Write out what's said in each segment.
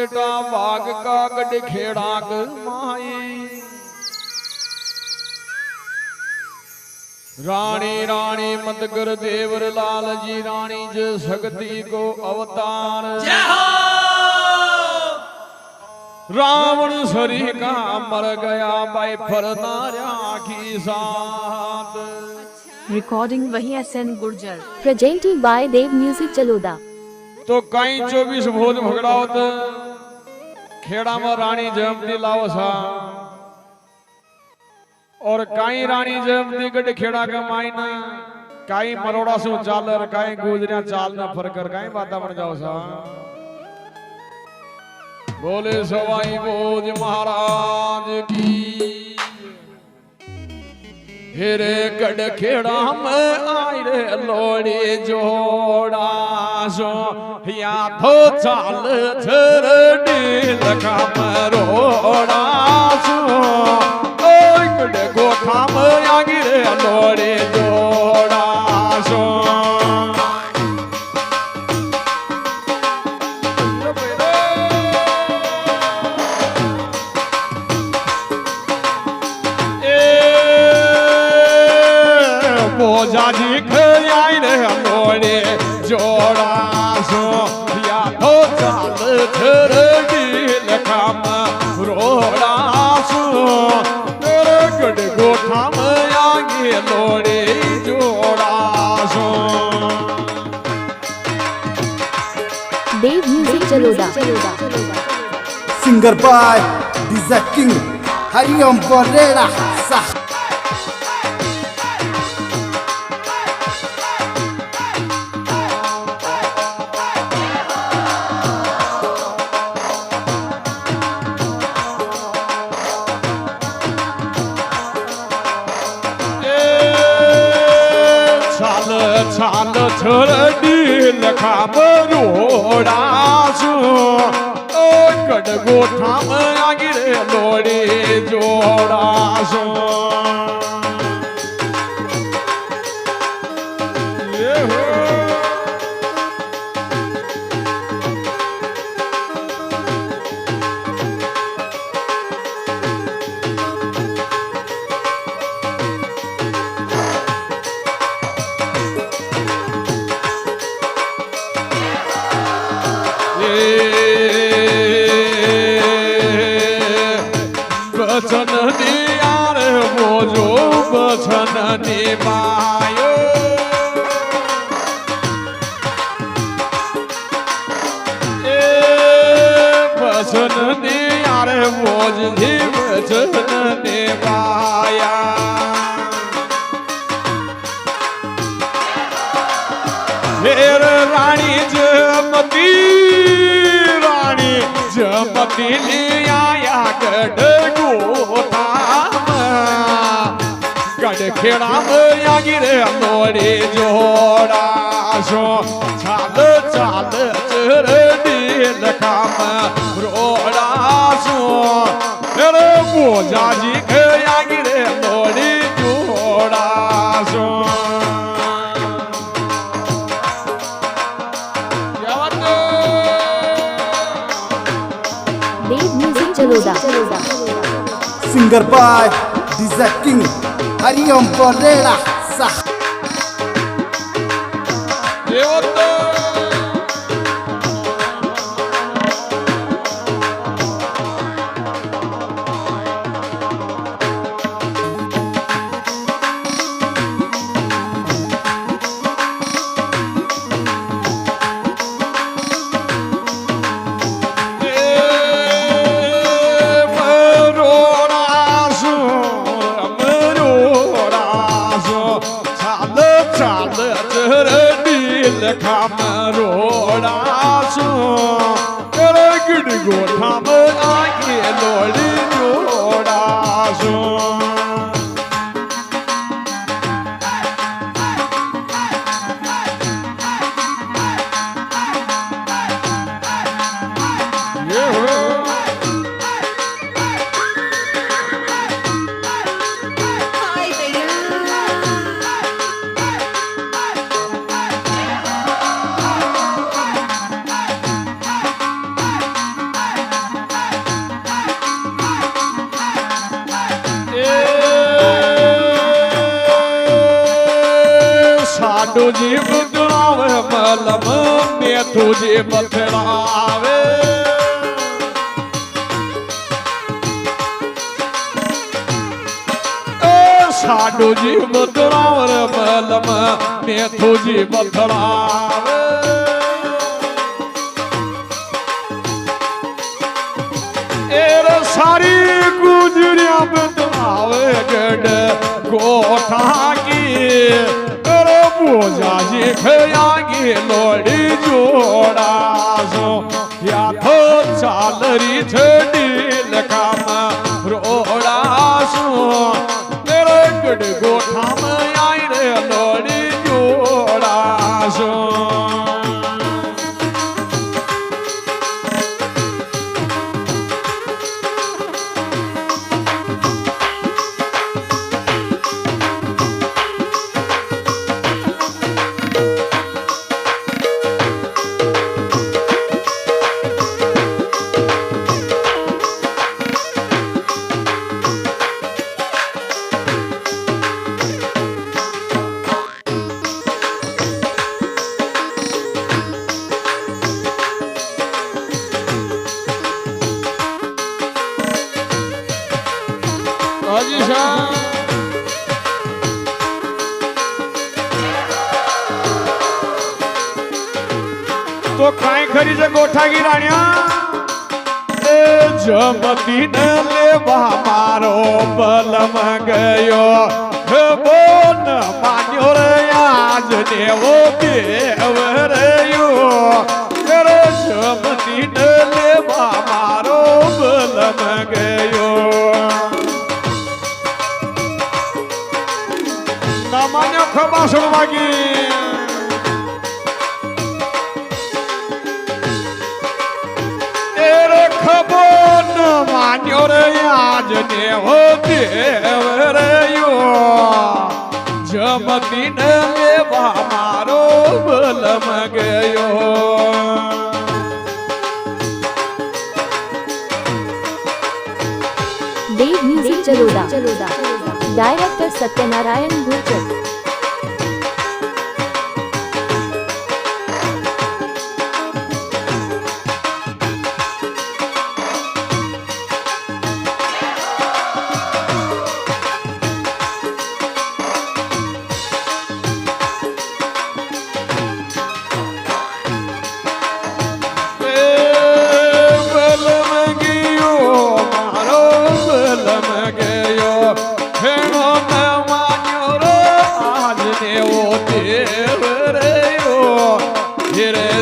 बेटा बाग का गड खेड़ा माई रानी रानी मदगर देवर लाल जी रानी ज शक्ति को अवतार रावण सरी का मर गया भाई फरनार्या की साथ। रिकॉर्डिंग वही S N Gurjar. Presented by Dev music Chaloda. तो कई 24 भोज भगड़ावत खेड़ा में रानी जयमती लावसा और काई रानी जयमती गड खेड़ा का मायना काई मरोड़ा से चालर काई गुजरिया चाल न फरकर काई बाता बन जाओ सा। बोले सवाई भोज महाराज की हेरे गड खेड़ा में आई रे लोड़ी जोड़ा सो या थो चाल छरडी लखा मरोड़ा सो गड गोठा में आगी रे लोड़ी जोड़ा सो। जाजी खयाई रे लोड़े जोड़ा सो या तो चाल छरडी लखाम रोड़ा सो तेरे गड गोठा में आगे लोड़े जोड़ा सो। Dev music Chaloda. Singer by DJ king Hariom Boreda सा। छाल छरडी लखा मरोड़ा सो गड गोठा में आगी रे लोड़ी जोड़ा सो। ये हो बचन दिया रे वो जो बचन निभायो बचन दिया रे वो जी बचन निभाया। फिर रानी जयमती रानी जयमती लिया गड गोठा गड खेड़ा में आगी रे लोड़ी जोड़ा सो चाल चाल चरडी लखाम रोड़ा सो तेरे बोझा जी के आगी रे लोड़ी जोड़ा सो। Dev music Chaloda. Singer by DJ king Hariom Boreda सा। लखा मरोड़ा सो तेरे गड गोठा में आगे लोड़ी जोड़ा सो। तुझी बदलावे मलम में तुझे बदलावे साडू जी बदलावे मलम में तुझे बदलावे एर सारी गुजरिया बदलावे गड गोठा की बोझा जी खयागी लोड़ी जोड़ा सो या तो चाल री छड़ी काम रोड़ा सो तेरे गड गोठा में आई रे लोड़ी जोड़ा सो तो काय खरी जे गोठा की राण्या जमती न लेवा मारो बलम गयो बोन मान्यो रे आज देवो देवरयो रे जमती न लेवा मारो बलम गयो ना मान्यो खबा सुनवागी खबोन मान्यो रे आज देवो देवरयो जमती न लेवा मारो बलम गयो देव म्यूजिक चलोदा डायरेक्टर सत्यनारायण गुर्जर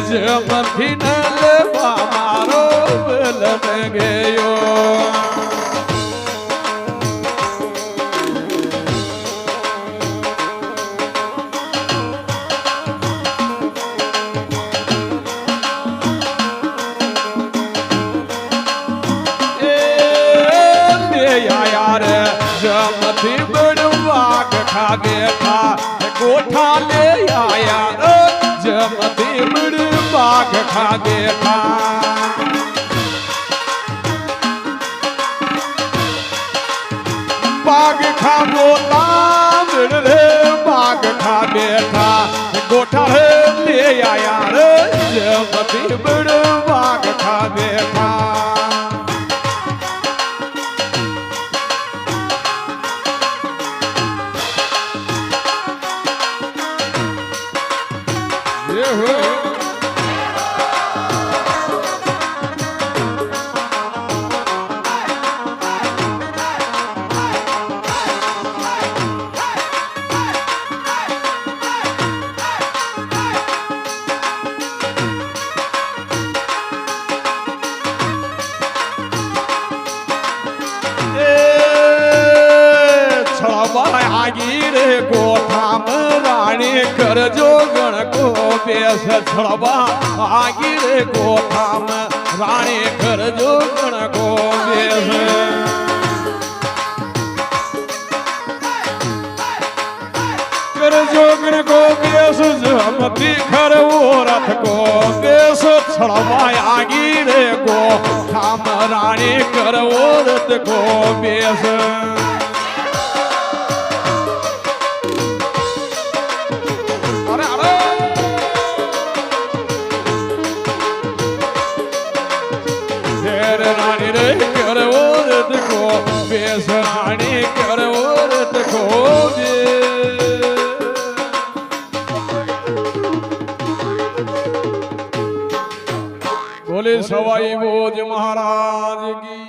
जमती न लेवा मारो बलम गयो यार जमती बड़वाग खा बैठा गोठा ले आया जमती बाग खा देखा बाग खा बोला रे बाग खा बैठा गोठा ले आया रे जमती बड़ बाग खा बैठा रे गोठाम राणी कर जो गण को बेस छड़बा आगी रे गोठाम राणी कर जो गण को बेस कर जो गण को बेस जमती खर वो रथ को बेस छड़बा आगी रे गोठाम राणी कर वो रथ को बेस अरे कर रानी रे करवो रत को बेस रानी करवो रत को बोले सवाई भोज महाराज की